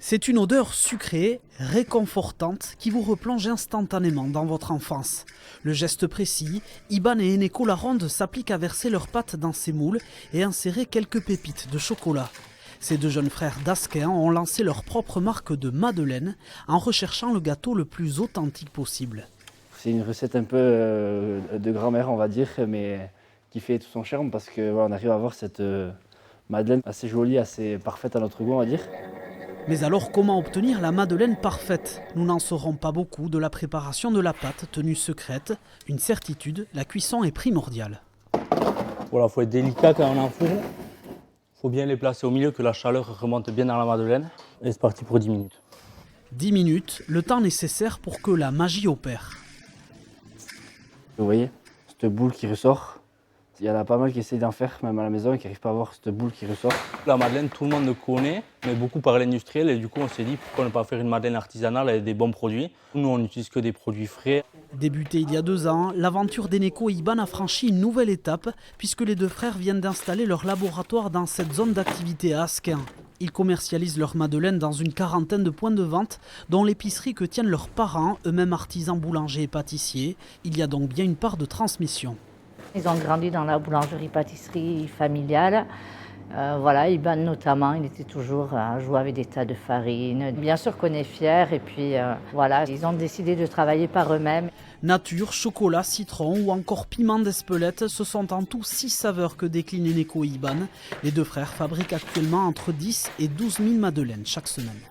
C'est une odeur sucrée, réconfortante, qui vous replonge instantanément dans votre enfance. Le geste précis, Iban et Eneko Laronde s'appliquent à verser leurs pâtes dans ces moules et insérer quelques pépites de chocolat. Ces deux jeunes frères d'Asquin ont lancé leur propre marque de madeleine en recherchant le gâteau le plus authentique possible. C'est une recette un peu de grand-mère, on va dire, mais qui fait tout son charme parce qu'on arrive à avoir cette madeleine assez jolie, assez parfaite à notre goût, on va dire. Mais alors comment obtenir la madeleine parfaite? Nous n'en saurons pas beaucoup de la préparation de la pâte tenue secrète. Une certitude, la cuisson est primordiale. Voilà, faut être délicat quand on enfourne. Faut bien les placer au milieu, que la chaleur remonte bien dans la madeleine. Et c'est parti pour 10 minutes. 10 minutes, le temps nécessaire pour que la magie opère. Vous voyez, cette boule qui ressort, il y en a pas mal qui essayent d'en faire, même à la maison, et qui n'arrivent pas à voir cette boule qui ressort. La madeleine, tout le monde le connaît, mais beaucoup par l'industriel. Et du coup, on s'est dit, pourquoi ne pas faire une madeleine artisanale avec des bons produits? Nous, on n'utilise que des produits frais. Débutée il y a 2 ans, l'aventure d'Eneko et Iban a franchi une nouvelle étape, puisque les deux frères viennent d'installer leur laboratoire dans cette zone d'activité à Asquin. Ils commercialisent leur madeleine dans une quarantaine de points de vente, dont l'épicerie que tiennent leurs parents, eux-mêmes artisans boulangers et pâtissiers. Il y a donc bien une part de transmission. Ils ont grandi dans la boulangerie-pâtisserie familiale. Voilà, Iban notamment, il était toujours à jouer avec des tas de farine. Bien sûr qu'on est fiers et puis voilà, ils ont décidé de travailler par eux-mêmes. Nature, chocolat, citron ou encore piment d'Espelette, ce sont en tout 6 saveurs que déclinent Eneko et Iban. Les deux frères fabriquent actuellement entre 10 et 12 000 madeleines chaque semaine.